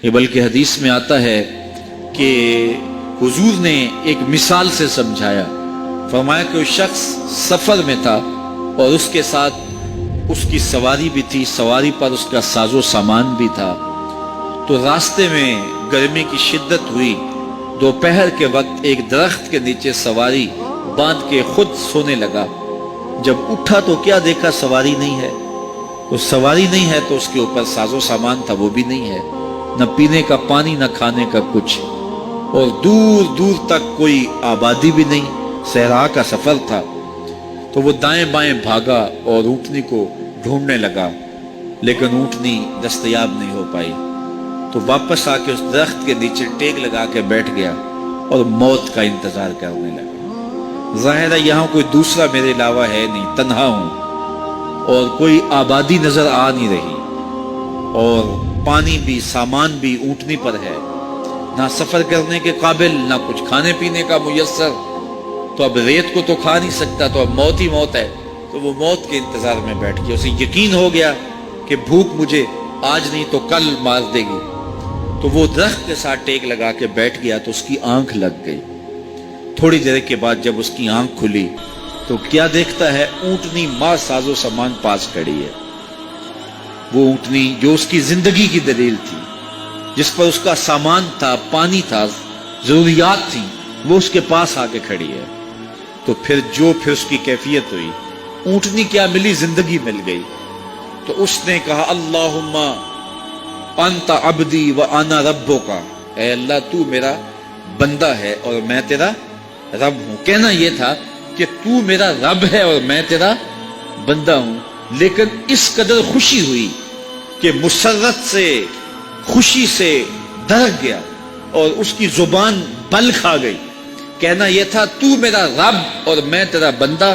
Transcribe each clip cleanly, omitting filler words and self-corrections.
یہ بلکہ حدیث میں آتا ہے کہ حضور نے ایک مثال سے سمجھایا، فرمایا کہ وہ شخص سفر میں تھا اور اس کے ساتھ اس کی سواری بھی تھی، سواری پر اس کا ساز و سامان بھی تھا۔ تو راستے میں گرمی کی شدت ہوئی، دوپہر کے وقت ایک درخت کے نیچے سواری باندھ کے خود سونے لگا۔ جب اٹھا تو کیا دیکھا، سواری نہیں ہے۔ تو سواری نہیں ہے تو اس کے اوپر ساز و سامان تھا، وہ بھی نہیں ہے، نہ پینے کا پانی نہ کھانے کا کچھ، اور دور دور تک کوئی آبادی بھی نہیں، صحرا کا سفر تھا۔ تو وہ دائیں بائیں بھاگا اور اونٹنی کو ڈھونڈنے لگا، لیکن اونٹنی دستیاب نہیں ہو پائی۔ تو واپس آ کے اس درخت کے نیچے ٹیک لگا کے بیٹھ گیا اور موت کا انتظار کرنے لگا۔ ظاہر ہے یہاں کوئی دوسرا میرے علاوہ ہے نہیں، تنہا ہوں اور کوئی آبادی نظر آ نہیں رہی، اور پانی بھی سامان بھی اونٹنی پر ہے، نہ سفر کرنے کے قابل نہ کچھ کھانے پینے کا میسر۔ تو اب ریت کو تو کھا نہیں سکتا، تو اب موت ہی موت ہے۔ تو وہ موت کے انتظار میں بیٹھ گیا، اسے یقین ہو گیا کہ بھوک مجھے آج نہیں تو کل مار دے گی۔ تو وہ درخت کے ساتھ ٹیک لگا کے بیٹھ گیا تو اس کی آنکھ لگ گئی۔ تھوڑی دیر کے بعد جب اس کی آنکھ کھلی تو کیا دیکھتا ہے، اونٹنی ماں ساز و سامان پاس کھڑی ہے۔ وہ اونٹنی جو اس کی زندگی کی دلیل تھی، جس پر اس کا سامان تھا، پانی تھا، ضروریات تھیں، وہ اس کے پاس آ کے کھڑی ہے۔ تو پھر اس کی کیفیت ہوئی، اونٹنی کیا ملی، زندگی مل گئی۔ تو اس نے کہا، اللہم انت عبدی و انا ربک، اے اللہ تو میرا بندہ ہے اور میں تیرا رب ہوں۔ کہنا یہ تھا کہ تو میرا رب ہے اور میں تیرا بندہ ہوں، لیکن اس قدر خوشی ہوئی کہ مسرت سے، خوشی سے دھڑک گیا اور اس کی زبان بل کھا گئی۔ کہنا یہ تھا تو میرا رب اور میں تیرا بندہ،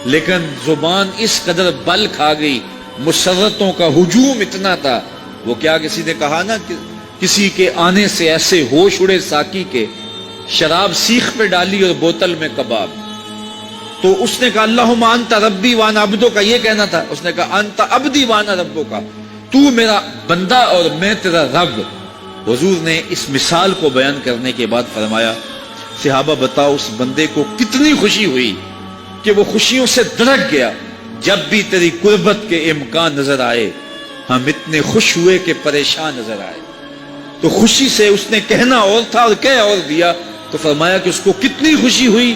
لیکن زبان اس قدر بل کھا گئی، مسرتوں کا ہجوم اتنا تھا۔ وہ کیا کسی نے کہا نا کہ کسی کے آنے سے ایسے ہوش اڑے ساقی کے، شراب سیخ پہ ڈالی اور بوتل میں کباب۔ تو اس نے کہا، اللہم انت ربی وانا عبدک، یہ کہنا تھا۔ اس نے کہا، انت عبدی وانا ربک، تو میرا بندہ اور میں تیرا رب۔ حضور نے اس مثال کو بیان کرنے کے بعد فرمایا، صحابہ بتاؤ اس بندے کو کتنی خوشی ہوئی کہ وہ خوشیوں سے دھڑک گیا۔ جب بھی تیری قربت کے امکان نظر آئے، ہم اتنے خوش ہوئے کہ پریشان نظر آئے۔ تو خوشی سے اس نے کہنا اور تھا اور کہہ اور دیا۔ تو فرمایا کہ اس کو کتنی خوشی ہوئی۔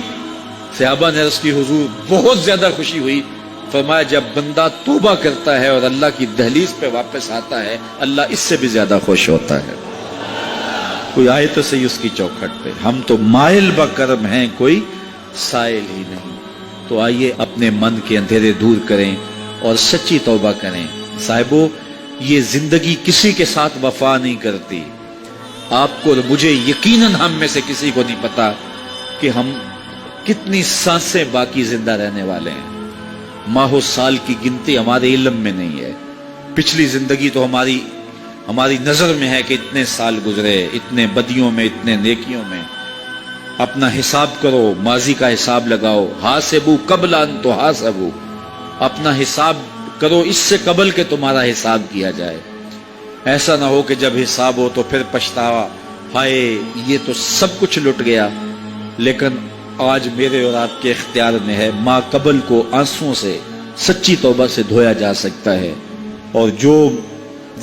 صحابہ نے عرض کی، حضور بہت زیادہ خوشی ہوئی۔ فرمایا جب بندہ توبہ کرتا ہے اور اللہ کی دہلیز پہ واپس آتا ہے، اللہ اس سے بھی زیادہ خوش ہوتا ہے۔ کوئی آئے تو صحیح اس کی چوکھٹ پہ، ہم تو مائل بکرم ہیں، کوئی سائل ہی نہیں۔ تو آئیے اپنے من کے اندھیرے دور کریں اور سچی توبہ کریں۔ صاحبو، یہ زندگی کسی کے ساتھ وفا نہیں کرتی۔ آپ کو اور مجھے یقیناً ہم میں سے کسی کو نہیں پتا کہ ہم کتنی سانسیں باقی زندہ رہنے والے ہیں۔ ماہ و سال کی گنتی ہمارے علم میں نہیں ہے۔ پچھلی زندگی تو ہماری نظر میں ہے کہ اتنے سال گزرے، اتنے بدیوں میں، اتنے نیکیوں میں۔ اپنا حساب کرو، ماضی کا حساب لگاؤ، حاسبو قبل ان تحاسبو، اپنا حساب کرو اس سے قبل کہ تمہارا حساب کیا جائے۔ ایسا نہ ہو کہ جب حساب ہو تو پھر پچھتاوا، ہائے یہ تو سب کچھ لٹ گیا۔ لیکن آج میرے اور آپ کے اختیار میں ہے، ما قبل کو آنسوؤں سے، سچی توبہ سے دھویا جا سکتا ہے، اور جو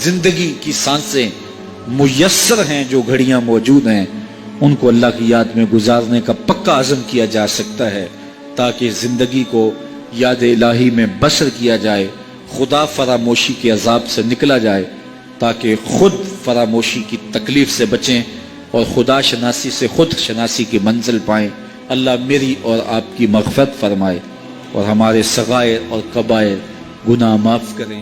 زندگی کی سانسیں میسر ہیں، جو گھڑیاں موجود ہیں، ان کو اللہ کی یاد میں گزارنے کا پکا عزم کیا جا سکتا ہے، تاکہ زندگی کو یاد الہی میں بسر کیا جائے، خدا فراموشی کے عذاب سے نکلا جائے، تاکہ خود فراموشی کی تکلیف سے بچیں اور خدا شناسی سے خود شناسی کی منزل پائیں۔ اللہ میری اور آپ کی مغفرت فرمائے اور ہمارے صغائر اور کبائر گناہ معاف کریں۔